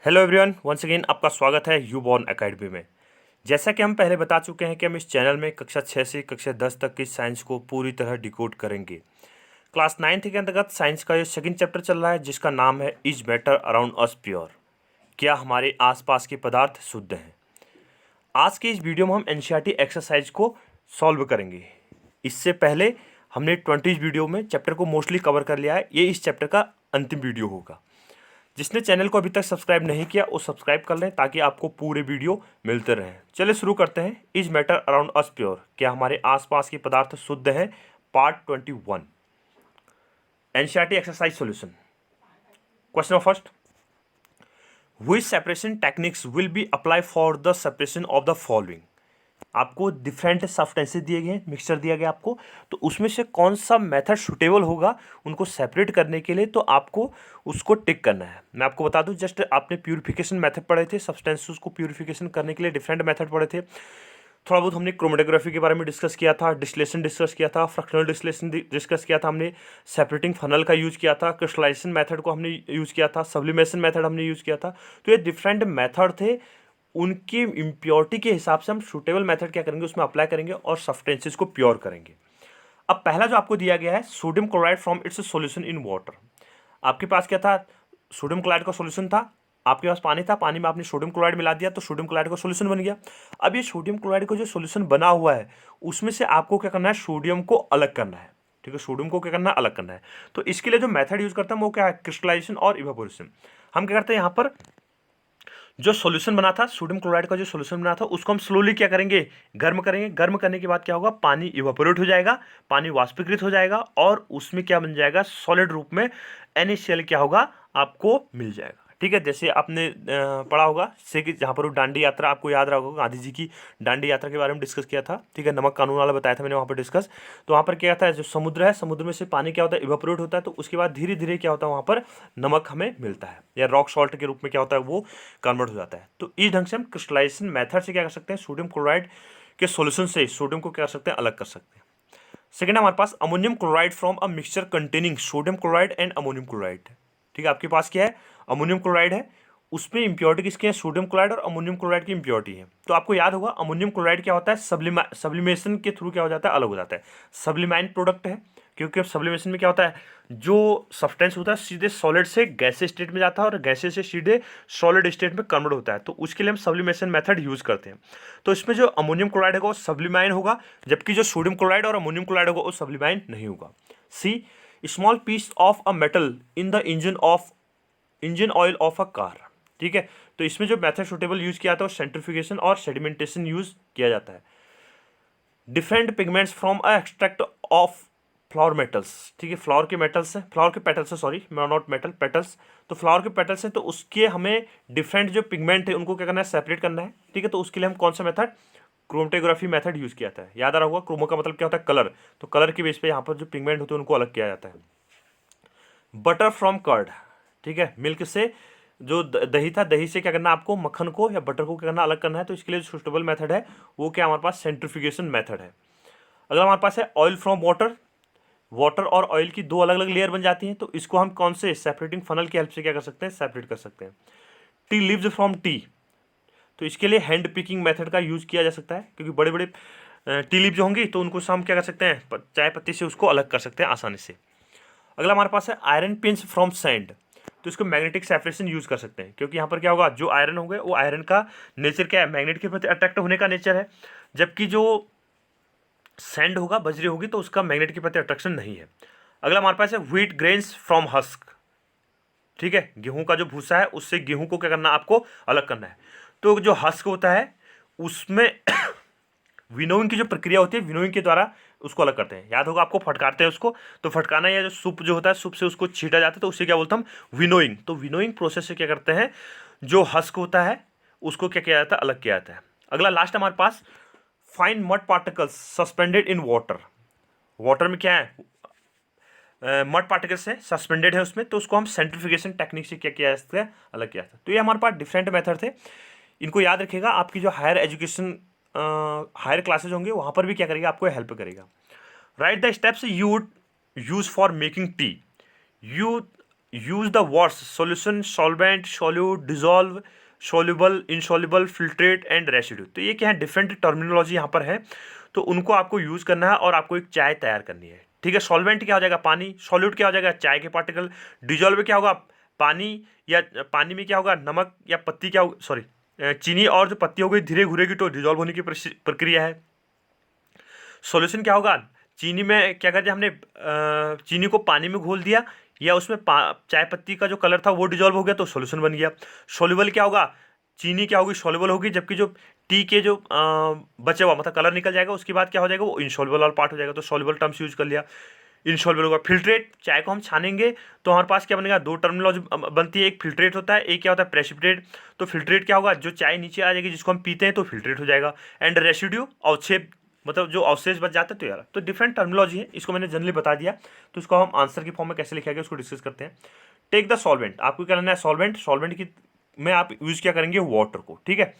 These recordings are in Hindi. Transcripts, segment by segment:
हेलो एवरीवन, वंस अगेन आपका स्वागत है यूबॉर्न एकेडमी में। जैसा कि हम पहले बता चुके हैं कि हम इस चैनल में कक्षा 6 से कक्षा 10 तक की साइंस को पूरी तरह डिकोड करेंगे। क्लास 9th के अंतर्गत साइंस का ये सेकंड चैप्टर चल रहा है जिसका नाम है is matter around us pure, क्या हमारे आसपास के पदार्थ शुद्ध हैं। आज के इस वीडियो में हम एनसीईआरटी एक्सरसाइज को सॉल्व करेंगे। इससे पहले हमने 20 वीडियो में चैप्टर को मोस्टली कवर कर लिया है। ये इस चैप्टर का अंतिम वीडियो होगा। जिसने चैनल को अभी तक सब्सक्राइब नहीं किया वो सब्सक्राइब कर लें ताकि आपको पूरे वीडियो मिलते रहें। चलिए शुरू करते हैं। Is matter around us pure, क्या हमारे आसपास के पदार्थ शुद्ध हैं, part 21, NCERT exercise solution. Question first, which separation techniques will be apply for the separation of the following. आपको डिफरेंट सब्सटेंसेस दिए गए हैं, मिक्सचर दिया गया आपको, तो उसमें से कौन सा मेथड सुटेबल होगा उनको सेपरेट करने के लिए, तो आपको उसको टिक करना है। मैं आपको बता दूं, जस्ट आपने प्यूरिफिकेशन मेथड पढ़े थे, सब्सटेंसेस को प्यूरिफिकेशन करने के लिए डिफरेंट मेथड पढ़े थे। थोड़ा बहुत हमने क्रोमेटोग्राफी के बारे में डिस्कस किया था, डिस्टिलेशन डिस्कस किया था, फ्रैक्शनल डिस्टिलेशन डिस्कस किया था, हमने सेपरेटिंग फनल का यूज़ किया था, क्रिस्टलाइजेशन मेथड को हमने यूज़ किया था, सब्लिमेशन मेथड हमने यूज़ किया था। तो ये डिफरेंट मेथड थे, उनकी इम्प्योरिटी के हिसाब से हम सूटेबल मेथड क्या करेंगे उसमें अप्लाई करेंगे और सब्सटेंसेस को प्योर करेंगे। अब पहला जो आपको दिया गया है, sodium chloride from its solution in water. आपके पास क्या था, सोडियम क्लोराइड का सॉल्यूशन था, आपके पास पानी था, पानी में आपने सोडियम क्लोराइड मिला दिया तो सोडियम क्लोराइड का सॉल्यूशन बन गया। अब ये सोडियम क्लोराइड का जो सॉल्यूशन बना हुआ है उसमें से आपको क्या करना है, सोडियम को अलग करना है। ठीक है, सोडियम को क्या करना है, अलग करना है। तो इसके लिए जो मेथड यूज करते हैं वो क्या है, क्रिस्टलाइजेशन और इवेपोरेशन। हम क्या करते हैं, यहाँ पर जो सॉल्यूशन बना था, सोडियम क्लोराइड का जो सॉल्यूशन बना था उसको हम स्लोली क्या करेंगे, गर्म करेंगे। गर्म करने के बाद क्या होगा, पानी इवेपोरेट हो जाएगा, पानी वाष्पीकृत हो जाएगा और उसमें क्या बन जाएगा, सॉलिड रूप में NaCl क्या होगा आपको मिल जाएगा। ठीक है, जैसे आपने पढ़ा होगा जैसे कि जहाँ पर वो दांडी यात्रा, आपको याद रहा होगा, गांधी जी की दांडी यात्रा के बारे में डिस्कस किया था। ठीक है, नमक कानून वाला बताया था मैंने वहाँ पर डिस्कस। तो वहाँ पर क्या था, जो समुद्र है, समुद्र में से पानी क्या होता है, इवेपोरेट होता है, तो उसके बाद धीरे धीरे क्या होता है, वहाँ पर नमक हमें मिलता है या रॉक सॉल्ट के रूप में क्या होता है वो कन्वर्ट हो जाता है। तो इस ढंग से हम क्रिस्टलाइजेशन मेथड से क्या कर सकते हैं, सोडियम क्लोराइड के सॉल्यूशन से सोडियम को क्या कर सकते हैं, अलग कर सकते हैं। सेकेंड हमारे पास ammonium chloride from a mixture containing sodium chloride and ammonium chloride. ठीक है, आपके पास क्या है, अमोनियम क्लोराइड है, उसमें इंप्योरिटी किसके हैं, सोडियम क्लोराइड और अमोनियम क्लोराइड की इंप्योरिटी है। तो आपको याद होगा अमोनियम क्लोराइड क्या होता है, सब्लिमेशन के थ्रू क्या हो जाता है, अलग हो जाता है। सब्लिमाइन प्रोडक्ट है, क्योंकि अब सब्लिमेशन में क्या होता है, जो सब्सटेंस होता है सीधे सॉलिड से गैसेज स्टेट में जाता है और गैसेज से सीधे सॉलिड स्टेट में कन्वर्ट होता है, तो उसके लिए हम सब्लिमेशन मेथड यूज करते हैं। तो इसमें जो अमोनियम क्लोराइड होगा वो सब्लिमाइन होगा, जबकि जो सोडियम क्लोराइड और अमोनियम क्लोराइड होगा वो सब्लिमाइन नहीं होगा। C, small piece of a metal in the engine oil of a car. ठीक है, तो इसमें जो मेथड सुटेबल यूज किया था वो सेंट्रीफ्यूगेशन और सेडिमेंटेशन यूज किया जाता है। Different pigments from a extract of flower metals. ठीक है, फ्लावर के मेटल्स हैं, फ्लावर के पेटल्स है, सॉरी नॉट मेटल, पेटल्स। तो फ्लावर के पेटल्स हैं, तो उसके हमें डिफरेंट जो पिगमेंट है उनको क्या करना है, सेपरेट करना है। ठीक है, तो उसके लिए हम कौन सा मेथड, क्रोमेटोग्राफी मेथड यूज किया था। याद आ रहा होगा, क्रोमो का मतलब क्या होता है, कलर, तो कलर के बेस पे यहाँ पर जो पिगमेंट होते हैं उनको अलग किया जाता है। बटर फ्रॉम कर्ड, ठीक है, मिल्क से जो दही था, दही से क्या करना है आपको, मक्खन को या बटर को क्या करना, अलग करना है। तो इसके लिए जो सुटेबल मेथड है वो क्या हमारे पास, सेंट्रीफ्यूगेशन मेथड है। अगर हमारे पास है ऑयल फ्रॉम वाटर, वाटर और ऑयल की दो अलग अलग लेयर बन जाती हैं, तो इसको हम कौन से सेपरेटिंग फनल की हेल्प से क्या कर सकते हैं, सेपरेट कर सकते हैं। टी लीव्स फ्रॉम टी, तो इसके लिए हैंड पिकिंग मेथड का यूज किया जा सकता है, क्योंकि बड़े बड़े टी लीव जो होंगी तो उनको हम क्या कर सकते हैं, चाय पत्ती से उसको अलग कर सकते हैं आसानी से। अगला हमारे पास है आयरन पिंस फ्रॉम सैंड, तो इसको मैग्नेटिक सेपरेशन यूज कर सकते हैं, क्योंकि यहाँ पर क्या होगा, जो आयरन होंगे वो आयरन का नेचर क्या है, मैग्नेट के प्रति अट्रैक्ट होने का नेचर है, जबकि जो सैंड होगा, बजरी होगी, तो उसका मैग्नेट के प्रति अट्रैक्शन नहीं है। अगला हमारे पास है व्हीट ग्रेन्स फ्रॉम हस्क। ठीक है, गेहूं का जो भूसा है उससे गेहूं को क्या करना है, आपको अलग करना है। तो जो हस्क होता है उसमें विनोइंग की जो प्रक्रिया होती है, विनोइंग के द्वारा उसको अलग करते हैं। याद होगा आपको, फटकारते हैं उसको, तो फटकाना या जो सूप जो होता है, सूप से उसको छीटा जाता है, तो उससे क्या बोलते हैं हम, विनोइंग। तो विनोइंग प्रोसेस से क्या करते हैं, जो हस्क होता है उसको क्या किया जाता है, अलग किया जाता है। अगला लास्ट हमारे पास fine mud particles suspended in water. Water में क्या है, मड पार्टिकल्स है, सस्पेंडेड है उसमें, तो उसको हम सेंट्रीफ्यूगेशन टेक्निक से क्या किया जा सकता है, अलग किया जाता है। तो ये हमारे पास डिफरेंट मेथड थे, इनको याद रखिएगा। आपकी जो हायर एजुकेशन, हायर क्लासेज होंगे वहाँ पर भी क्या करेगा, आपको हेल्प करेगा। Right the steps you would use for making tea. You use the words solution, solvent, solute, dissolve, soluble, insoluble, filtrate and residue. तो ये क्या है, डिफरेंट टर्मिनोलॉजी यहाँ पर है, तो उनको आपको यूज करना है और आपको एक चाय तैयार करनी है। ठीक है, सॉल्वेंट क्या हो जाएगा, पानी, सॉल्यूट क्या हो जाएगा, चाय के पार्टिकल, डिजॉल्व क्या होगा, पानी, या पानी में क्या होगा, नमक या पत्ती, क्या होगा, सॉरी चीनी, और जो पत्ती हो गई धीरे घुलेगी तो डिजॉल्व होने की प्रक्रिया है। सॉल्यूशन क्या होगा, चीनी में क्या करते हमने, चीनी को पानी में घोल दिया, या उसमें चाय पत्ती का जो कलर था वो डिजॉल्व हो गया तो सॉल्यूशन बन गया। सॉल्युबल क्या होगा, चीनी क्या होगी, सॉल्युबल होगी, जबकि जो टी के जो बचे हुआ मतलब कलर निकल जाएगा, उसके बाद क्या हो जाएगा, वो इनसॉल्युबल वाला पार्ट हो जाएगा, तो सॉल्युबल टर्म्स यूज कर लिया। इनसॉल्युबल होगा। फिल्ट्रेट, चाय को हम छानेंगे तो हमारे पास क्या बनेगा, दो टर्मिनोलॉजी बनती है, एक फिल्ट्रेट होता है, एक क्या होता है प्रेसिपिटेट। तो फिल्ट्रेट क्या होगा, जो चाय नीचे आ जाएगी जिसको हम पीते हैं तो फिल्ट्रेट हो जाएगा। एंड रेसिड्यू, अवक्षेप, मतलब जो अवशेष बच जाता है तो यार, तो डिफरेंट टर्मिनोलॉजी है, इसको मैंने जनरली बता दिया। तो इसको हम आंसर की फॉर्म में कैसे लिखा गया उसको डिस्कस करते हैं। टेक द सॉल्वेंट, आपको क्या लेना है, सॉल्वेंट, सॉल्वेंट की में आप यूज क्या करेंगे, वाटर को। ठीक है,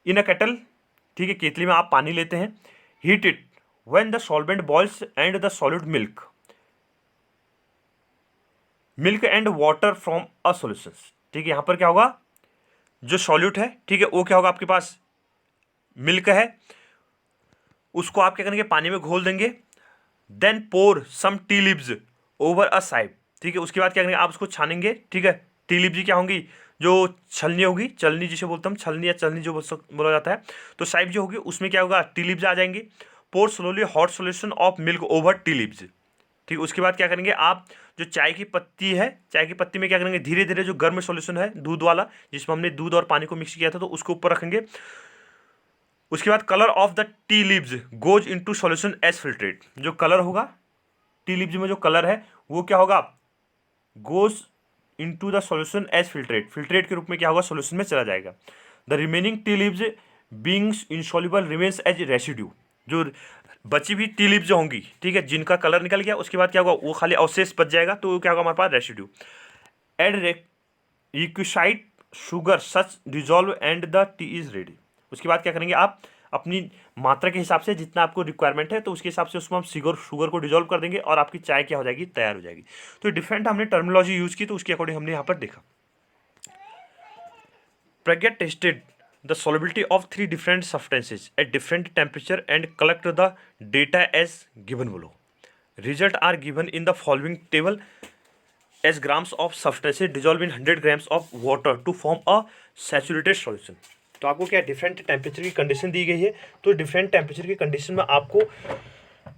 इन अ केटल, ठीक है, केतली में आप पानी लेते हैं। Heat it when the solvent boils and the solid milk, milk and water from a solution. ठीक है, यहां पर क्या होगा, जो सॉल्यूट है, ठीक है, वो क्या होगा, आपके पास मिल्क है, उसको आप क्या करेंगे, पानी में घोल देंगे। Then pour some tea leaves over a sieve. ठीक है, उसके बाद क्या करेंगे, आप उसको छानेंगे। ठीक है, टी लीव्स क्या होंगी, जो छलनी होगी, चलनी जिसे बोलते हैं हम, छलनी या चलनी जो बोला जाता है, तो साइब जो होगी उसमें क्या होगा, टी लीव्स आ जाएंगे। Pour slowly hot solution of milk over tea leaves. ठीक, उसके बाद क्या करेंगे आप, जो चाय की पत्ती है, चाय की पत्ती में क्या करेंगे, धीरे धीरे जो गर्म सॉल्यूशन है दूध वाला, जिसमें हमने दूध और पानी को मिक्स किया था, तो उसको ऊपर रखेंगे। उसके बाद colour of the tea leaves goes into solution as filtrate. जो कलर होगा टी लीव्स में, जो कलर है वो क्या होगा, goes into the solution as filtrate, filtrate के रूप में क्या होगा, सॉल्यूशन में चला जाएगा। The remaining tea leaves beings insoluble remains as residue. जो बची हुई टी लीव्स जो होंगी, ठीक है, जिनका कलर निकल गया, उसके बाद क्या होगा, वो खाली अवशेष बच जाएगा, तो वो क्या होगा हमारे पास, residue. Add requisite sugar such dissolve and the tea is ready. उसके बाद क्या करेंगे आप, अपनी मात्रा के हिसाब से जितना आपको रिक्वायरमेंट है, तो उसके हिसाब से उसमें हम शुगर को डिजॉल्व कर देंगे और आपकी चाय क्या हो जाएगी, तैयार हो जाएगी। तो डिफरेंट हमने टर्मिनोलॉजी यूज की, तो उसके अकॉर्डिंग हमने यहाँ पर देखा। प्रज्ञा tested the solubility of three different substances at different temperature and collect the data as given below. Results are given in the following table as grams of substances dissolved in 100 grams of water to form a saturated solution. तो आपको क्या डिफरेंट टेम्परेचर की कंडीशन दी गई है, तो डिफरेंट टेम्परेचर की कंडीशन में आपको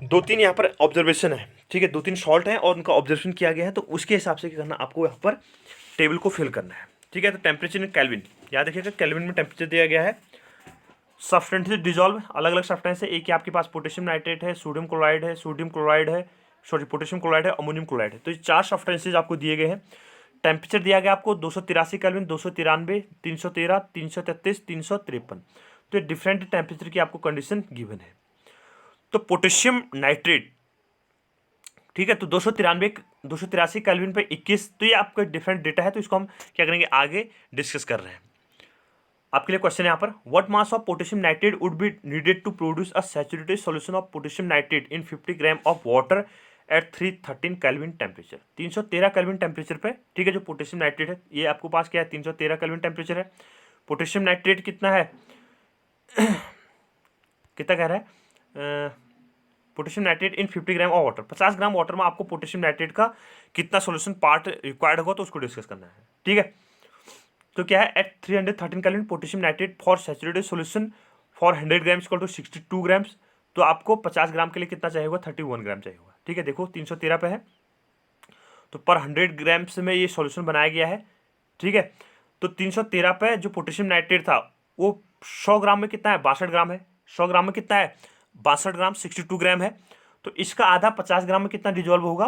दो तीन यहाँ पर ऑब्जर्वेशन है, ठीक है, दो तीन सॉल्ट हैं और उनका ऑब्जर्वेशन किया गया है, तो उसके हिसाब से क्या करना, आपको यहाँ पर टेबल को फिल करना है। ठीक है, तो टेम्परेचर इन केल्विन, याद रखिएगा केल्विन में टेम्परेचर दिया गया है। सब्सटेंसेस डिजॉल्व, अलग अलग सब्सटेंस है, एक ही आपके पास पोटेशियम नाइट्रेट है, सोडियम क्लोराइड है, सोडियम क्लोराइड है, सॉरी पोटेशियम क्लोराइड है, अमोनियम क्लोराइड है। तो ये चार सब्सटेंसेस आपको दिए गए हैं। टेम्परेचर दिया गया आपको 283 केल्विन, 293, 313, 333, 353। तो ये डिफरेंट टेम्परेचर की आपको कंडीशन गिवन है। तो पोटेशियम नाइट्रेट, ठीक है, तो 283 केल्विन पे 21, तो ये आपका डिफरेंट डेटा है, तो इसको हम क्या करेंगे, आगे डिस्कस कर रहे हैं। आपके लिए क्वेश्चन है यहाँ पर, what mass of potassium nitrate would be needed to produce a saturated solution of potassium nitrate in 50 gram of water at 313 kelvin temperature. 313 kelvin temperature पे, ठीक है, जो पोटेशियम नाइट्रेट है, ये आपको पास क्या है, 313 केल्विन टेम्परेचर है। पोटेशियम नाइट्रेट कितना है, कितना कह रहा है, potassium nitrate in 50 gram of water, 50 gram water में आपको पोटेशियम नाइट्रेट का कितना सॉल्यूशन पार्ट रिक्वायर्ड होगा, तो उसको डिस्कस करना है। ठीक है, तो क्या है, at 313 kelvin potassium nitrate for saturated solution for 100 grams equal to 62 grams. तो आपको 50 ग्राम के लिए कितना चाहिए होगा, 31 ग्राम चाहिए होगा। ठीक है, देखो 313 पे है, तो पर 100 ग्राम्स में ये सॉल्यूशन बनाया गया है। ठीक है, तो 313 पे जो पोटेशियम नाइट्रेट था वो 100 ग्राम में कितना है, 62 ग्राम है। 100 ग्राम में कितना है, 62 ग्राम, 62 ग्राम है। तो इसका आधा 50 ग्राम में कितना डिजॉल्व होगा,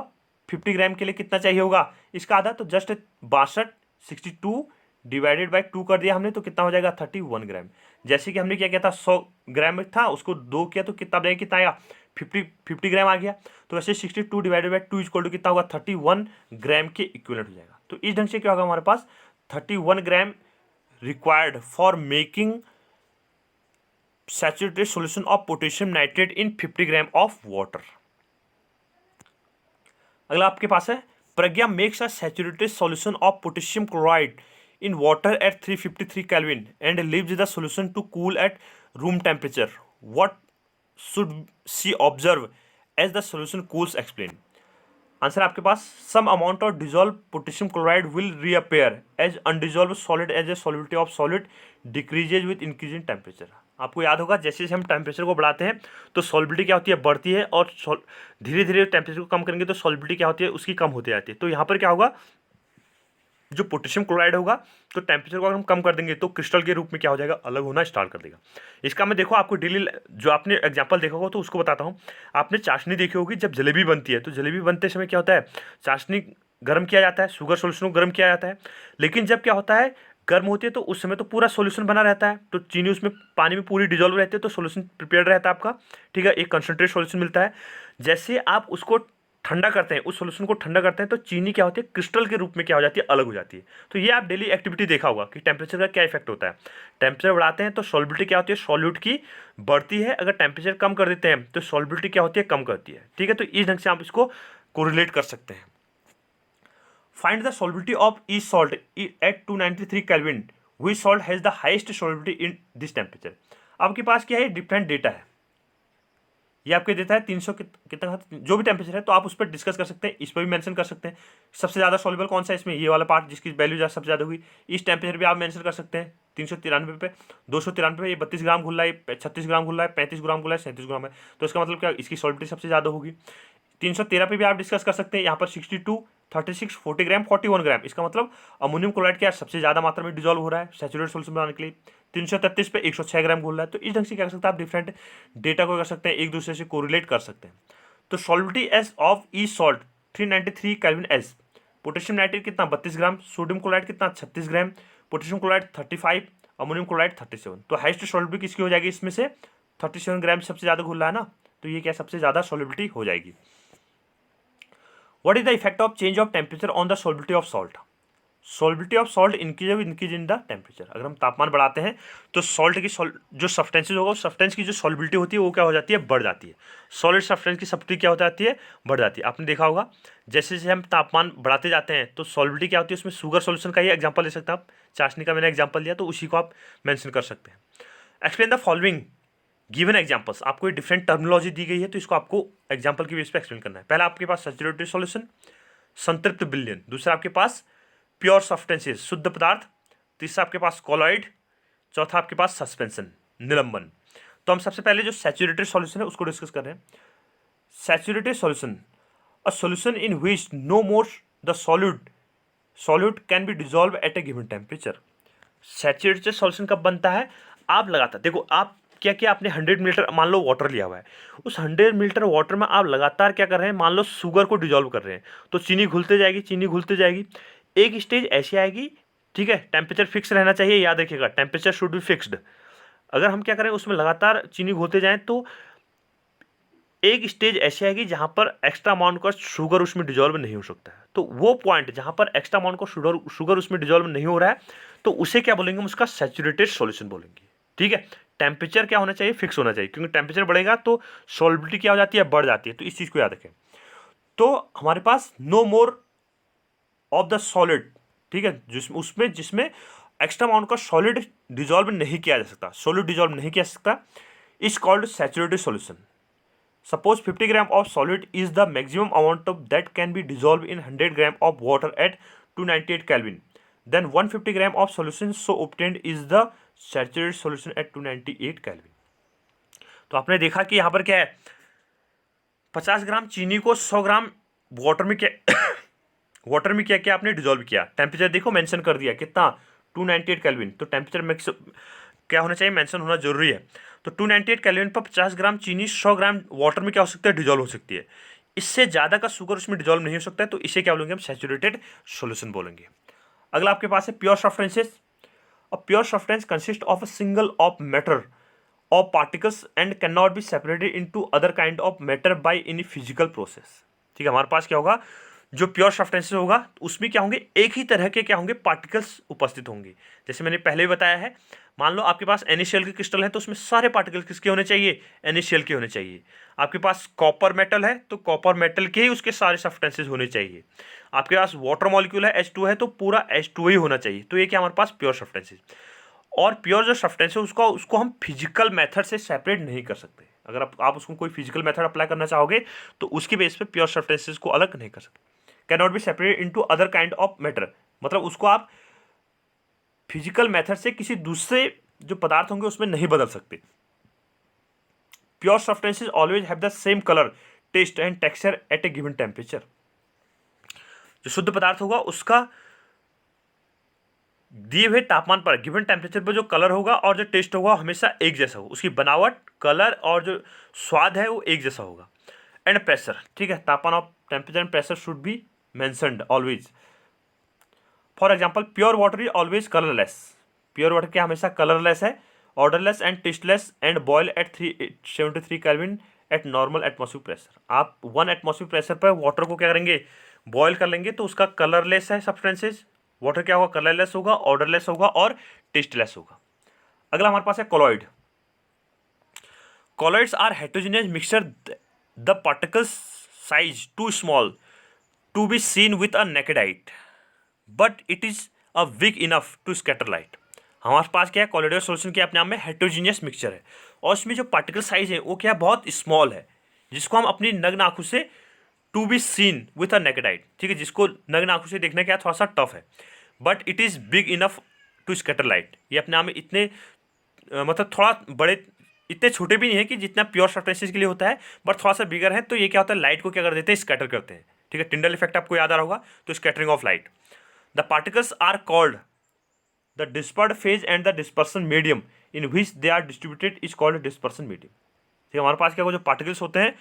50 ग्राम के लिए कितना चाहिए होगा, इसका आधा, तो जस्ट 62, 62 डिवाइडेड बाई 2 कर दिया हमने, तो कितना हो जाएगा, 31 ग्राम। जैसे कि हमने क्या किया था, 100 ग्राम में था, उसको 2 किया तो कितना बनेगा, कितना आएगा, 50 ग्राम आ गया। तो वैसे 62 डिवाइडेड बाई 2 इक्वल टू कितना होगा, 31 ग्राम के इक्विवेलेंट हो जाएगा। तो इस ढंग से क्या होगा, हमारे पास 31 gram required for making saturated solution of potassium nitrate in 50 gram of water. अगला आपके पास है Pragya makes a saturated solution of potassium chloride in water at 353 Kelvin and leaves the solution to cool at room temperature. What should she observe as the solution cools? Explain. Answer आपके पास some amount of dissolved potassium chloride will reappear as undissolved solid as a solubility of solid decreases with increasing temperature. आपको याद होगा जैसे जैसे हम टेम्परेचर को बढ़ाते हैं तो सॉल्बिलिटी क्या होती है, बढ़ती है, और धीरे धीरे टेम्परेचर को कम करेंगे तो सॉल्बिलिटी क्या होती है, उसकी कम होती जाती है। तो यहाँ पर क्या होगा, जो पोटेशियम क्लोराइड होगा तो टेम्परेचर को अगर हम कम कर देंगे तो क्रिस्टल के रूप में क्या हो जाएगा, अलग होना स्टार्ट कर देगा। इसका मैं देखो आपको डेली जो आपने एग्जांपल देखा होगा तो उसको बताता हूँ। आपने चाशनी देखी होगी, जब जलेबी बनती है तो जलेबी बनते समय क्या होता है, चाशनी गर्म किया जाता है, शुगर सोल्यूशन को गर्म किया जाता है, लेकिन जब क्या होता है गर्म होती है तो उस समय तो पूरा सोल्यूशन बना रहता है, तो चीनी उसमें पानी में पूरी डिजोल्व रहती है, तो सोल्यूशन प्रिपेयर्ड रहता है आपका, ठीक है, एक कंसनट्रेट सोल्यूशन मिलता है। जैसे आप उसको ठंडा करते हैं, उस सोल्यूशन को ठंडा करते हैं तो चीनी क्या होती है, क्रिस्टल के रूप में क्या हो जाती है, अलग हो जाती है। तो ये आप डेली एक्टिविटी देखा होगा कि टेम्परेचर का क्या इफेक्ट होता है। टेम्परेचर बढ़ाते हैं तो सॉल्युबिलिटी क्या होती है, सॉल्यूट की बढ़ती है, अगर टेम्परेचर कम कर देते हैं तो सॉल्युबिलिटी क्या होती है, कम करती है, ठीक है। तो इस ढंग से आप इसको कोरिलेट कर सकते हैं। Find the solubility of each salt at 293 kelvin, which salt has the highest solubility in this temperature. आपके पास क्या है, डिफरेंट डेटा है, ये आपके देता है 300 कितना जो भी टेम्परेचर है, तो आप उस पर डिस्कस कर सकते हैं, इस पर भी मेंशन कर सकते हैं सबसे ज़्यादा सॉल्युबल कौन सा है इसमें, ये वाला पार्ट जिसकी वैल्यू सबसे ज़्यादा होगी। इस टेम्परेचर भी आप मेंशन कर सकते हैं 393 पे, 293 पे, ये 32 ग्राम घुल रहा है, 36 ग्राम घुल रहा है, 35 ग्राम घुल रहा है, 37 ग्राम है, तो इसका मतलब क्या, इसकी सॉल्युबिलिटी सबसे ज़्यादा होगी। 313 पे भी आप डिस्कस कर सकते हैं, यहाँ पर 62, 36, 40 ग्राम, 41 ग्राम, इसका मतलब अमोनियम क्लोराइड क्या सबसे ज़्यादा मात्रा में डिजोल्व हो रहा है सैचुरेटेड सोल्यूशन बनाने के लिए। 333 पे 106 ग्राम घुल रहा है। तो इस ढंग से क्या कर सकते हैं आप, डिफरेंट डेटा को कर सकते हैं, एक दूसरे से कोरिलेट कर सकते हैं। तो solubility S of each salt 393 kelvin S, potassium nitrate कितना 32 ग्राम, सोडियम क्लोराइड कितना 36 ग्राम, पोटेशियम क्लोराइड 35, अमोनियम क्लोराइड 37। तो हाईएस्ट सॉल्युबिलिटी किसकी हो जाएगी, इसमें से 37 ग्राम सबसे ज़्यादा घुल रहा है ना, तो ये क्या सबसे ज़्यादा सॉल्युबिलिटी हो जाएगी। What is the effect of change of temperature on the solubility of salt? Solubility of salt increase in the temperature। अगर हम तापमान बढ़ाते हैं तो सॉल्ट की जो सब्सटेंसेज होगा उस सब्सटेंस की जो सॉल्युबिलिटी होती है वो क्या हो जाती है, बढ़ जाती है। सॉलिड सब्सटेंस की सब्सिडी क्या हो जाती है, बढ़ जाती है। आपने देखा होगा जैसे जैसे हम तापमान बढ़ाते जाते हैं तो सॉल्युबिलिटी क्या होती है, उसमें शुगर सोल्यूशन का ही एग्जाम्पल ले सकते हैं आप, चाशनी का मैंने एग्जाम्पल लिया तो उसी को आप मेंशन कर सकते हैं। Explain the following given examples, आपको डिफरेंट टर्मिनोलॉजी दी गई है तो इसको आपको एग्जाम्पल की बेस पे एक्सप्लेन करना है। पहला आपके पास सैचुरेटेड सॉल्यूशन, संतृप्त विलयन, दूसरा आपके पास प्योर सब्सटेंसेस, शुद्ध पदार्थ, तीसरा आपके पास कॉलॉइड, चौथा आपके पास सस्पेंशन, निलंबन। तो हम सबसे पहले जो सैचुरेटेड सॉल्यूशन है उसको डिस्कस कर रहे हैं। Saturated solution, a solution in which no more the solute can be dissolve at a given temperature. Saturated solution कब बनता है, आप लगातार देखो, आप क्या क्या आपने 100 मिलीलीटर मान लो वाटर लिया हुआ है, उस 100 मिलीलीटर वाटर में आप लगातार क्या कर रहे हैं, मान लो शुगर को डिजोल्व कर रहे हैं, तो चीनी घुलते जाएगी, चीनी घुलते जाएगी, एक स्टेज ऐसी आएगी, ठीक है, टेम्परेचर फिक्स रहना चाहिए, याद रखिएगा टेम्परेचर शुड बी फिक्स्ड। अगर हम क्या करें उसमें लगातार चीनी घुलते जाएँ तो एक स्टेज ऐसी आएगी जहाँ पर एक्स्ट्रा अमाउंट का शुगर उसमें डिजोल्व नहीं हो सकता है। तो वो पॉइंट जहाँ पर एक्स्ट्रा अमाउंट का शुगर उसमें डिजोल्व नहीं हो रहा है तो उसे क्या बोलेंगे, हम उसका सैचुरेटेड सॉल्यूशन बोलेंगे, ठीक है। टेम्परेचर क्या होना चाहिए, फिक्स होना चाहिए, क्योंकि टेम्परेचर बढ़ेगा तो सॉल्युबिलिटी क्या हो जाती है, बढ़ जाती है। तो इस चीज़ को याद रखें। तो हमारे पास no more of the solid, ठीक है, जिसमें एक्स्ट्रा अमाउंट का सॉलिड डिजोल्व नहीं किया जा सकता, सॉलिड डिजोल्व नहीं किया जा सकता, is called saturated solution. Suppose 50 gram of solid is the maximum amount of that can be dissolved in 100 gram of water at 298 Kelvin. Then 150 gram of solution so obtained is the saturated solution at 298 Kelvin. तो आपने देखा कि यहाँ पर क्या है, 50 ग्राम चीनी को 100 ग्राम वाटर में क्या क्या आपने डिजोल्व किया। टेम्परेचर देखो मेंशन कर दिया कितना, 298 केल्विन। तो टेम्परेचर मैक्स क्या होना चाहिए, मेंशन होना जरूरी है। तो 298 केल्विन पर 50 ग्राम चीनी 100 ग्राम वाटर में क्या हो सकता है, डिजोल्व हो सकती है। इससे ज़्यादा का शुगर उसमें डिजोल्व नहीं हो सकता है, तो इसे क्या बोलेंगे हम, सैचुरेटेड सॉल्यूशन बोलेंगे। अगला आपके पास है pure substances. A pure substance consist of a single of matter of particles and can not be separated into other kind of matter by any physical process. ठीक है, हमारे पास क्या होगा, जो प्योर सब्सटेंसेस होगा उसमें क्या होंगे, एक ही तरह के क्या होंगे, पार्टिकल्स उपस्थित होंगे। जैसे मैंने पहले भी बताया है, मान लो आपके पास एनी शेल के क्रिस्टल है तो उसमें सारे पार्टिकल किसके होने चाहिए, एनी शेल के होने चाहिए। आपके पास कॉपर मेटल है तो कॉपर मेटल के ही उसके सारे सब्सटेंसेस होने चाहिए। आपके पास वाटर मॉलिक्यूल है H2 है तो पूरा H2 ही होना चाहिए। तो ये क्या हमारे पास प्योर सब्सटेंसेस। और प्योर जो सब्सटेंस है उसको हम फिजिकल मेथड से सेपरेट नहीं कर सकते। अगर आप उसको कोई फिजिकल मेथड अप्लाई करना चाहोगे तो उसके बेस पे प्योर सब्सटेंसेस को अलग नहीं कर सकते। Can not B separate into other kind of matter, मतलब उसको आप फिजिकल मेथड से किसी दूसरे जो पदार्थ होंगे उसमें नहीं बदल सकते। Pure substances always have the same colour, taste and texture at a given temperature. जो शुद्ध पदार्थ होगा उसका दिए हुए तापमान पर गिवन टेम्परेचर पर जो कलर होगा और जो टेस्ट होगा हमेशा एक जैसा होगा। उसकी बनावट, कलर और जो स्वाद है वो एक जैसा होगा। एंड प्रेशर, ठीक है, तापमान of temperature and pressure should be mentioned always. For example pure water is always colourless. Pure water क्या हमेशा कलरलेस है, odourless and tasteless and boil at 373 kelvin at normal atmospheric pressure. आप 1 एटमॉस्फेरिक प्रेशर पर वाटर को क्या करेंगे, बॉयल कर लेंगे तो उसका कलरलेस है सब्सटेंसेज। वाटर क्या होगा, कलरलेस होगा, ऑर्डरलेस होगा और टेस्टलेस होगा। अगला हमारे पास है colloid. Colloids are heterogeneous mixture, the particles size too small to be seen with a naked eye but it is a weak enough to scatter light. हमारे पास क्या है, कॉलॉइडल सॉल्यूशन के अपने आप में हेटेरोजेनियस मिक्सचर है और इसमें जो पार्टिकल साइज है वो क्या बहुत स्मॉल है, जिसको हम अपनी नग्न आंखों से to be seen with a naked eye, ठीक है, जिसको नग्न आंखों से देखना क्या थोड़ा सा टफ है, but it is big enough to scatter light. ये अपने आप में इतने मतलब थोड़ा बड़े, इतने छोटे भी नहीं है कि जितना प्योर सब्सटेंसेस के लिए होता है, बट थोड़ा सा बिगर है। तो ये क्या होता है, लाइट को क्या कर देते हैं, स्कैटर करते हैं, ठीक है। टिंडल इफेक्ट आपको याद आ रहा होगा, तो scattering of light. The particles are called the dispersed phase and the dispersion medium in which they are distributed is called dispersion medium. ठीक है, हमारे पास क्या जो पार्टिकल्स होते हैं,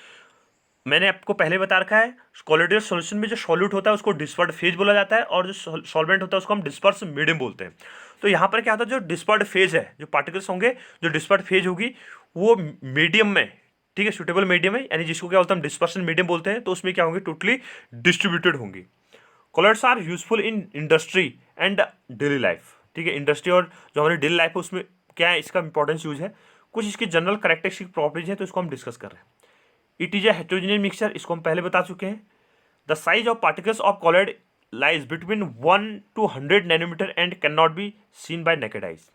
मैंने आपको पहले बता रखा है, कॉलोइडल सॉल्यूशन में जो सॉल्यूट होता है उसको डिस्पर्ड फेज बोला जाता है और जो सॉल्वेंट होता है उसको हम डिस्पर्स मीडियम बोलते हैं। तो यहाँ पर क्या होता है, जो डिस्पर्ड फेज है, जो पार्टिकल्स होंगे, जो डिस्पर्ड फेज होगी वो मीडियम में, ठीक है, सुटेबल मीडियम है, यानी जिसको क्या बोलते हैं हम डिस्पर्सन मीडियम बोलते हैं। तो उसमें क्या होंगे, टोटली डिस्ट्रीब्यूटेड होंगी। Colloids are useful in industry and daily life, ठीक है। इंडस्ट्री और जो हमारी डेली लाइफ है उसमें क्या है, इसका इंपॉर्टेंस यूज है। कुछ इसकी जनरल कैरेक्टरिस्टिक प्रॉपर्टीज है तो इसको हम डिस्कस कर रहे हैं। It is a heterogeneous mixture, इसको हम पहले बता चुके हैं। The size of particles of colloid lies between 1 to 100 nanometre and can not be seen by naked eyes.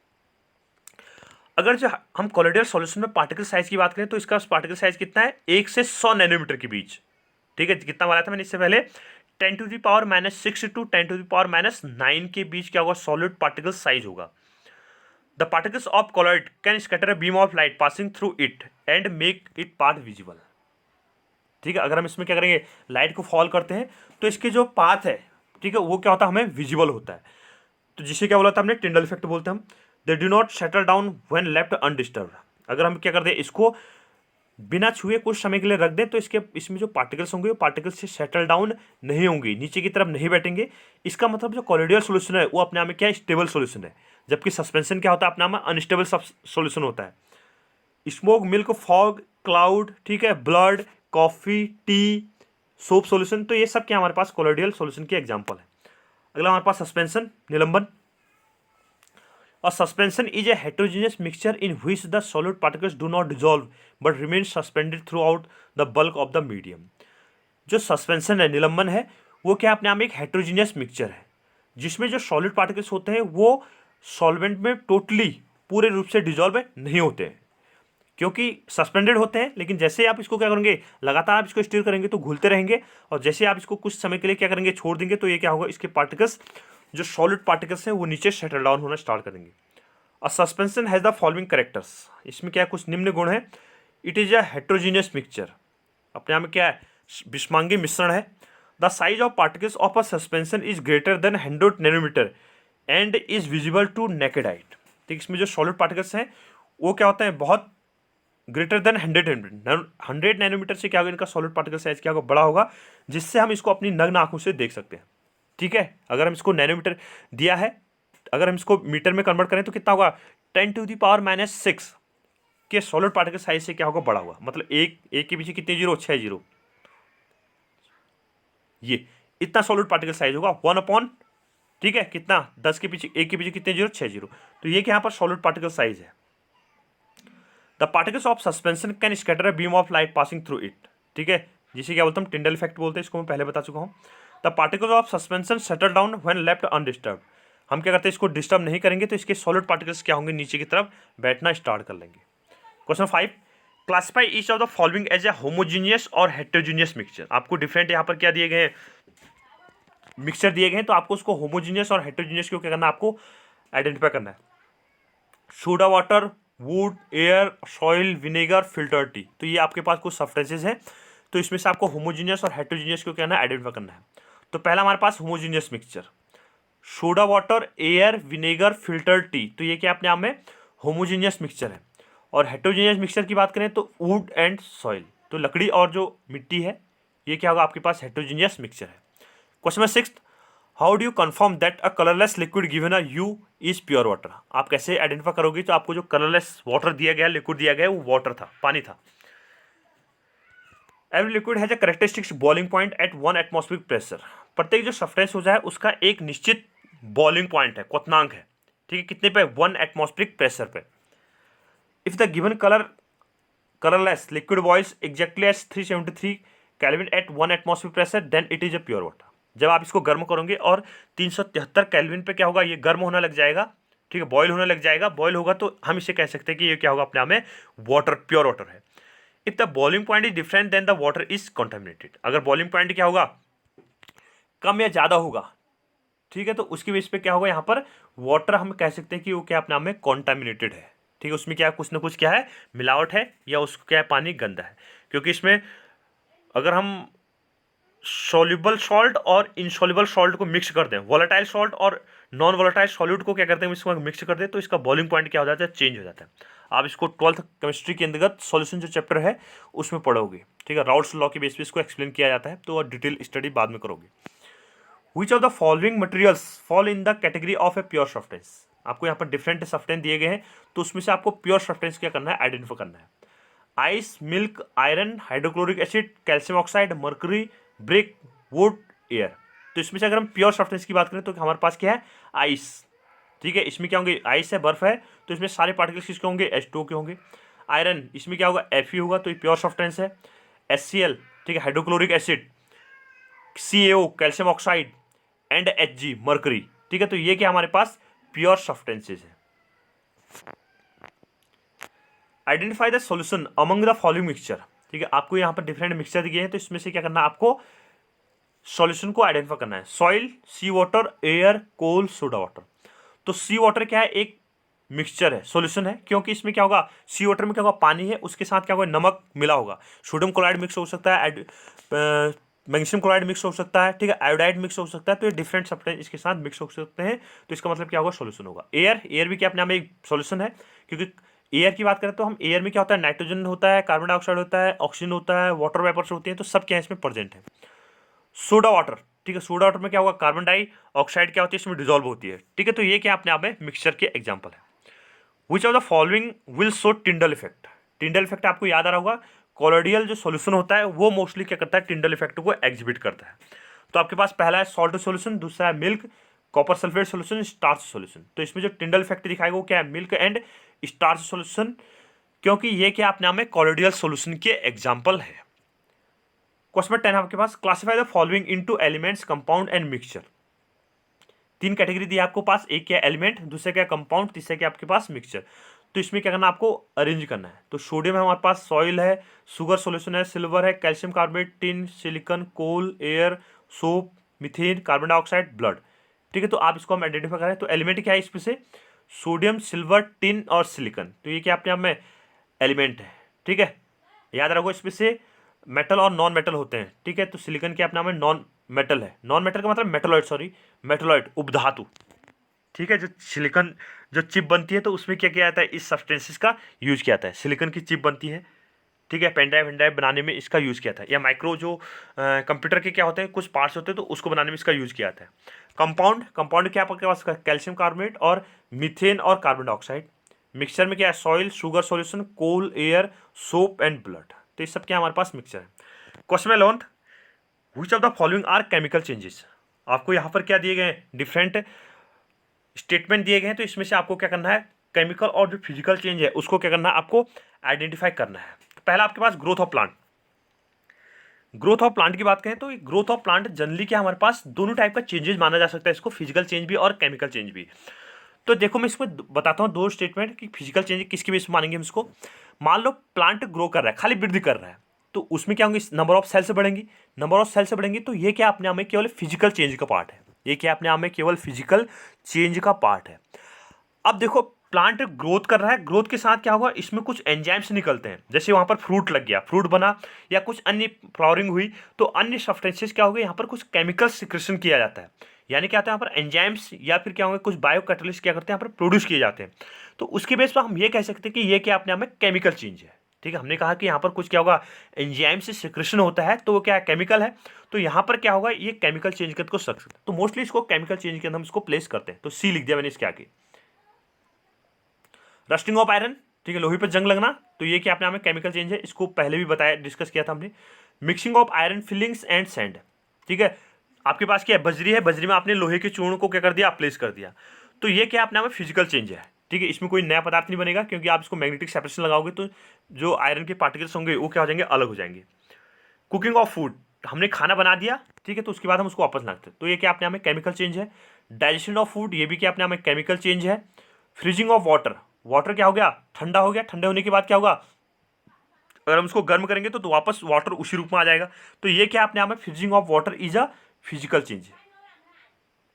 अगर जो हम कॉलॉइडल सॉल्यूशन में पार्टिकल साइज की बात करें तो इसका पार्टिकल साइज कितना है, 1 से 100 नैनोमीटर के बीच, ठीक है। कितना बताया था मैंने इससे पहले, 10⁻⁻6 to 10⁻⁹ के बीच क्या होगा, सॉलिड पार्टिकल साइज होगा। The particles of colloid can scatter a beam of light passing through it and make it path visible, ठीक है। अगर हम इसमें क्या करेंगे, लाइट को फॉल करते हैं तो इसके जो पाथ है, ठीक है, वो क्या होता है, हमें विजिबल होता है। तो जिसे क्या बोला था हमने, टिंडल इफेक्ट बोलते हैं हम। They do not settle down when left undisturbed. अगर हम क्या कर दें, इसको बिना छुए कुछ समय के लिए रख दें तो इसमें जो पार्टिकल्स होंगे वो पार्टिकल्स से सेटल डाउन नहीं होंगे, नीचे की तरफ नहीं बैठेंगे। इसका मतलब जो कॉलॉइडल सॉल्यूशन है वो अपने आप में क्या, स्टेबल सॉल्यूशन है, जबकि सस्पेंशन क्या होता है, अपने आप में अनस्टेबल सॉल्यूशन होता है। स्मोक, मिल्क, फॉग, क्लाउड, ठीक है, blood, coffee, T, soap solution, तो ये सब क्या हमारे पास कॉलॉइडल सॉल्यूशन के एग्जांपल है। अगला हमारे पास सस्पेंशन, निलंबन। A suspension is a heterogeneous mixture in which the solid particles do not dissolve but remain suspended throughout the bulk of the medium. जो सस्पेंशन है, निलंबन है, वो क्या अपने आप में एक हेटेरोजीनियस मिक्सचर है जिसमें जो सॉलिड पार्टिकल्स होते हैं वो सॉल्वेंट में टोटली पूरे रूप से डिजॉल्व नहीं होते हैं, क्योंकि सस्पेंडेड होते हैं। लेकिन जैसे आप इसको क्या करेंगे, लगातार आप इसको स्टीर करेंगे तो घुलते रहेंगे, और जैसे आप इसको कुछ समय के लिए क्या करेंगे, छोड़ देंगे, तो ये क्या होगा, इसके पार्टिकल्स जो सॉलिड पार्टिकल्स हैं वो नीचे सेटल डाउन होना स्टार्ट करेंगे। A suspension has the following characters, इसमें क्या कुछ निम्न गुण है। It is a heterogeneous mixture, अपने आप में क्या है, विषमांगी मिश्रण है। The size of particles of a suspension is greater than 100 nanometre and is visible to naked eye. ठीक, इसमें जो सॉलिड पार्टिकल्स हैं वो क्या होता है, बहुत ग्रेटर देन 100 नैनोमीटर से क्या होगा, इनका सॉलिड पार्टिकल साइज क्या होगा, बड़ा होगा, जिससे हम इसको अपनी नग्न आंखों से देख सकते हैं। ठीक है, अगर हम इसको नैनोमीटर दिया है, अगर हम इसको मीटर में कन्वर्ट करें तो कितना होगा, 10⁻⁻6 के सॉलिड पार्टिकल साइज से क्या होगा, बड़ा हुआ। मतलब एक के पीछे कितने जीरो, 6 जीरो, ये इतना सॉलिड पार्टिकल साइज होगा। 1/10 ठीक है, कितना 10 के पीछे 1 के पीछे कितने जीरो, 6 जीरो। तो ये क्या यहाँ पर सॉलिड पार्टिकल साइज है। The particles of suspension can scatter a beam of light passing through it, ठीक है, जिसे क्या बोलते हैं, टिंडल इफेक्ट बोलते हैं, इसको मैं पहले बता चुका हूँ। The particles of suspension settle down when left undisturb, हम क्या करते हैं, इसको डिस्टर्ब नहीं करेंगे तो इसके सॉलिड पार्टिकल्स क्या होंगे, नीचे की तरफ बैठना स्टार्ट कर लेंगे। Question 5, classify each of the following as a homogeneous और हेटेरोजीनियस मिक्सचर। आपको डिफरेंट यहाँ पर क्या दिए गए हैं, मिक्सचर दिए गए हैं, तो आपको उसको होमोजीनियस और हेटेरोजीनियस को क्या करना है, आपको आइडेंटिफाई करना है। Soda water, would, air, soil, vinegar, filter tea, तो ये आपके पास कुछ सब्सटेंसेज हैं, तो इसमें से आपको होमोजीनियस और हेटेरोजीनियस को क्या करना है, आइडेंटिफाई करना है। तो पहला हमारे पास homogeneous mixture, soda water, air, vinegar, filter tea, तो ये क्या अपने आप में होमोजीनियस मिक्सचर है। और हेटेरोजीनियस मिक्सचर की बात करें तो वुड एंड सॉइल, तो लकड़ी और जो मिट्टी है, ये क्या होगा आपके पास हेटेरोजीनियस मिक्सचर है। Question number 6, how do you confirm that a colourless liquid given a you is pure water. आप कैसे आइडेंटिफाई करोगे, तो आपको जो कलरलेस वाटर दिया गया, लिक्विड दिया गया, वो वाटर था, पानी था। Every liquid has a characteristics boiling point at 1 atmospheric pressure, प्रत्येक जो सब्सटेंस हो जाए उसका एक निश्चित बॉइलिंग पॉइंट है, क्वथनांक है, ठीक है, कितने पे, 1 एटमॉस्फेरिक प्रेशर पे। If the given colourless liquid boils exactly at 373 kelvin at 1 atmospheric pressure then it is a pure water. जब आप इसको गर्म करोगे और 373 केल्विन पे क्या होगा, ये गर्म होने लग जाएगा, ठीक है, बॉयल होने लग जाएगा, बॉयल होगा तो हम इसे कह सकते हैं कि ये क्या होगा, अपने आप में वाटर, प्योर वाटर है। If the boiling point is different then the water is contaminated, अगर बॉइलिंग पॉइंट क्या होगा, कम या ज्यादा होगा, ठीक है, तो उसकी बेस पे क्या होगा, यहाँ पर वाटर हम कह सकते हैं कि वो क्या अपने आप में कॉन्टामिनेटेड है, ठीक है, उसमें क्या कुछ ना कुछ क्या है, मिलावट है, या उसको क्या है, पानी गंदा है। क्योंकि इसमें अगर हम सॉल्युबल सॉल्ट और इनसॉल्युबल सॉल्ट को मिक्स कर दें, वोलेटाइल सॉल्ट और नॉन वोलेटाइल सॉल्यूट को क्या करते हैं, इसको मिक्स कर दें, तो इसका बॉइलिंग पॉइंट क्या हो जाता है, चेंज हो जाता है। आप इसको 12th केमिस्ट्री के अंतर्गत सॉल्यूशन जो चैप्टर है उसमें पढ़ोगे, ठीक है, राउल्ट्स लॉ के बेस पे इसको एक्सप्लेन किया जाता है, तो डिटेल स्टडी बाद में करोगे। Which of the following materials fall in the category of a pure substance, आपको यहाँ पर डिफरेंट सब्सटेंस दिए गए हैं, तो उसमें से आपको प्योर सब्सटेंस क्या करना है, आइडेंटिफाई करना है। Ice, milk, iron, hydrochloric acid, calcium oxide, mercury, brick, would, air. तो इसमें से अगर हम प्योर सब्सटेंस की बात करें तो हमारे पास क्या है, आइस, ठीक है, इसमें क्या होंगे, आइस है, बर्फ है, तो इसमें सारे पार्टिकल्स किसके होंगे, H2O के होंगे। आयरन, इसमें क्या होगा, Fe होगा, तो ये प्योर सब्सटेंस है। HCl, ठीक है, hydrochloric acid, CaO, calcium oxide, and Hg, mercury, ठीक है, तो ये क्या हमारे पास प्योर सब्सटेंसेज है। Identify the solution among the following mixture, ठीक है, आपको यहाँ पर डिफरेंट मिक्सचर दिए हैं, तो इसमें से क्या करना है, आपको सॉल्यूशन को आइडेंटिफाई करना है। सॉइल, सी वाटर, एयर, कोल, सोडा वाटर। तो सी वाटर क्या है, एक मिक्सचर है, सॉल्यूशन है, क्योंकि इसमें क्या होगा, सी वाटर में क्या होगा, पानी है, उसके साथ क्या होगा, नमक मिला होगा, सोडियम क्लोराइड मिक्स हो सकता है, मैग्नीशियम क्लोराइड मिक्स हो सकता है, ठीक है, आयोडाइड मिक्स हो सकता है, तो ये डिफरेंट सब्सटेंस इसके साथ मिक्स हो सकते हैं, तो इसका मतलब क्या होगा, सॉल्यूशन होगा। एयर भी क्या अपने आप में एक सॉल्यूशन है, क्योंकि एयर की बात करें तो हम एयर में क्या होता है, नाइट्रोजन होता है, कार्बन डाइऑक्साइड होता है, ऑक्सीजन होता है, वाटर वेपर्स होती हैं, तो सब क्या है इसमें प्रेजेंट है। सोडा वाटर, ठीक है, सोडा वाटर में क्या होगा, कार्बन डाइऑक्साइड क्या होती है, इसमें डिजोल्व होती है, ठीक है, तो ये क्या अपने आप में मिक्सचर के एग्जाम्पल है। Which of the following will show Tyndall effect, Tyndall effect आपको याद आ रहा होगा, कोलोडियल जो सॉल्यूशन होता है वो मोस्टली क्या करता है, टिंडल इफेक्ट को एग्जिबिट करता है। तो आपके पास पहला है सॉल्ट सॉल्यूशन, दूसरा है milk, copper sulphate solution, starch solution. तो इसमें जो टिंडल इफेक्ट दिखाएगा वो क्या है, मिल्क एंड स्टार्च सॉल्यूशन, क्योंकि ये क्या अपने आप में कोलोडियल सॉल्यूशन के एग्जाम्पल है। क्वेश्चन 10 आपके पास, classify the following into elements, compound and mixture. तीन कैटेगरी दी है आपको पास, एक क्या एलिमेंट, दूसरे क्या कंपाउंड, तीसरे क्या आपके पास मिक्सचर। तो इसमें क्या करना, आपको अरेंज करना है। तो सोडियम है हमारे पास, सॉइल है, शुगर सॉल्यूशन है, सिल्वर है, calcium carbonate, tin, silicon, coal, air, soap, methane, carbon dioxide, blood, ठीक है, तो आप इसको हम आइडेंटिफाई करें। तो एलिमेंट क्या है इसमें से, सोडियम, सिल्वर, टिन और सिलिकॉन, तो ये क्या अपने आप में एलिमेंट है, ठीक है, याद रखो इसमें से मेटल और नॉन मेटल होते हैं, ठीक है, तो सिलिकॉन क्या अपने आप में नॉन मेटल है, नॉन मेटल का मतलब मेटलॉइड, सॉरी मेटलॉइड, उपधातु, ठीक है, जो सिलिकॉन जो चिप बनती है तो उसमें क्या किया जाता है, इस सब्सटेंसेस का यूज किया जाता है, सिलिकॉन की चिप बनती है, ठीक है, पेन ड्राइव बनाने में इसका यूज किया था, या माइक्रो जो कंप्यूटर के क्या होते हैं कुछ पार्ट्स होते हैं तो उसको बनाने में इसका यूज किया जाता है। कंपाउंड क्या आपके पास, कैल्शियम कार्बोनेट और मीथेन और कार्बन डाइऑक्साइड। मिक्सचर में क्या है, soil, sugar solution, coal, air, soap and blood, तो ये सब क्या हमारे पास मिक्सचर है। Question 11, which of the following are chemical changes, आपको यहाँ पर क्या दिए गए हैं, डिफरेंट स्टेटमेंट दिए गए हैं। तो इसमें से आपको क्या करना है, केमिकल और जो फिजिकल चेंज है उसको क्या करना है, आपको आइडेंटिफाई करना है। पहला आपके पास growth of plant. Growth of plant की बात करें तो ग्रोथ ऑफ प्लांट जनरली क्या हमारे पास दोनों टाइप का चेंजेस माना जा सकता है, इसको फिजिकल चेंज भी और केमिकल चेंज भी। तो देखो मैं इसमें बताता हूँ दो स्टेटमेंट कि फिजिकल चेंज किसके बेस पे मानेंगे हम इसको। मान लो प्लांट ग्रो कर रहा है, खाली वृद्धि कर रहा है, तो उसमें क्या होंगे, नंबर ऑफ सेल्स बढ़ेंगी। नंबर ऑफ सेल्स बढ़ेंगी तो ये क्या अपने आप में केवल फिजिकल चेंज का पार्ट है। ये क्या अपने आप में केवल फिजिकल चेंज का पार्ट है। अब देखो प्लांट ग्रोथ कर रहा है, ग्रोथ के साथ क्या होगा, इसमें कुछ एंजाइम्स निकलते हैं। जैसे वहाँ पर फ्रूट लग गया, फ्रूट बना, या कुछ अन्य फ्लावरिंग हुई, तो अन्य सब्सटेंसेस क्या हो गए, यहाँ पर कुछ केमिकल सिक्रेशन किया जाता है। यानी क्या होता है यहाँ पर एंजाइम्स या फिर क्या होंगे, कुछ बायो कैटलिस्ट क्या करते हैं यहाँ पर प्रोड्यूस किए जाते हैं। तो उसके बेस पर हम ये कह सकते हैं कि ये क्या अपने आप में केमिकल चेंज है। ठीक है, हमने कहा कि यहाँ पर कुछ क्या होगा, एंजाइम से सिक्रेशन होता है, तो वो क्या है, केमिकल है। तो यहाँ पर क्या होगा, ये केमिकल चेंज कर सकते हैं। तो मोस्टली इसको केमिकल चेंज के अंदर हम इसको प्लेस करते हैं। तो सी लिख दिया मैंने इसके आगे। रस्टिंग ऑफ आयरन, ठीक है, लोहे पर जंग लगना, तो ये क्या अपने आप में केमिकल चेंज है, इसको पहले भी बताया, डिस्कस किया था हमने। Mixing of iron filings and sand, ठीक है, आपके पास क्या है, बजरी है, बजरी में आपने लोहे के चूर्ण को क्या कर दिया, प्लेस कर दिया, तो ये क्या अपने आप में फिजिकल चेंज है। ठीक है, इसमें कोई नया पदार्थ नहीं बनेगा, क्योंकि आप इसको मैग्नेटिक सेपरेशन लगाओगे तो जो आयरन के पार्टिकल्स होंगे वो क्या हो जाएंगे, अलग हो जाएंगे। कुकिंग ऑफ फूड, हमने खाना बना दिया, ठीक है, तो उसके बाद हम उसको वापस रखते हैं, तो ये क्या अपने आप में केमिकल चेंज है। डाइजेशन ऑफ फूड, ये भी क्या अपने आप में केमिकल चेंज है। फ्रीजिंग ऑफ वाटर, वाटर क्या हो गया, ठंडा हो गया, ठंडे होने के बाद क्या होगा, अगर हम उसको गर्म करेंगे तो वापस वाटर उसी रूप में आ जाएगा। तो ये क्या अपने आप में freezing of water is a physical change है।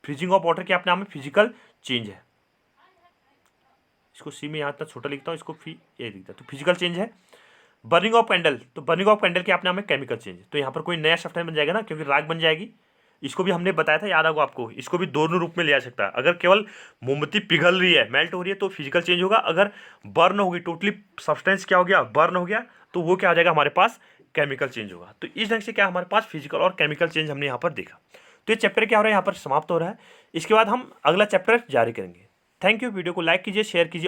फ्रीजिंग ऑफ वाटर क्या अपने आप में फिजिकल चेंज है। इसको सी में यहाँ तक छोटा लिखता हूँ, इसको फी ए लिखता हूँ, तो फिजिकल चेंज है। बर्निंग ऑफ कैंडल, तो बर्निंग ऑफ कैंडल के अपने आप में केमिकल चेंज, तो यहाँ पर कोई नया सब्सटेंस बन जाएगा ना, क्योंकि राख बन जाएगी। इसको भी हमने बताया था, याद होगा आपको, इसको भी दोनों रूप में लिया जा सकता है। अगर केवल मोमबत्ती पिघल रही है, मेल्ट हो रही है, तो फिजिकल चेंज होगा। अगर बर्न होगी, टोटली सब्सटेंस क्या हो गया, बर्न हो गया, तो वो क्या हो जाएगा, हमारे पास केमिकल चेंज होगा। तो इस ढंग से क्या हमारे पास फिजिकल और केमिकल चेंज हमने यहाँ पर देखा। तो ये चैप्टर क्या हो रहा है, यहाँ पर समाप्त हो रहा है। इसके बाद हम अगला चैप्टर जारी करेंगे। थैंक यू, वीडियो को लाइक कीजिए, शेयर कीजिए।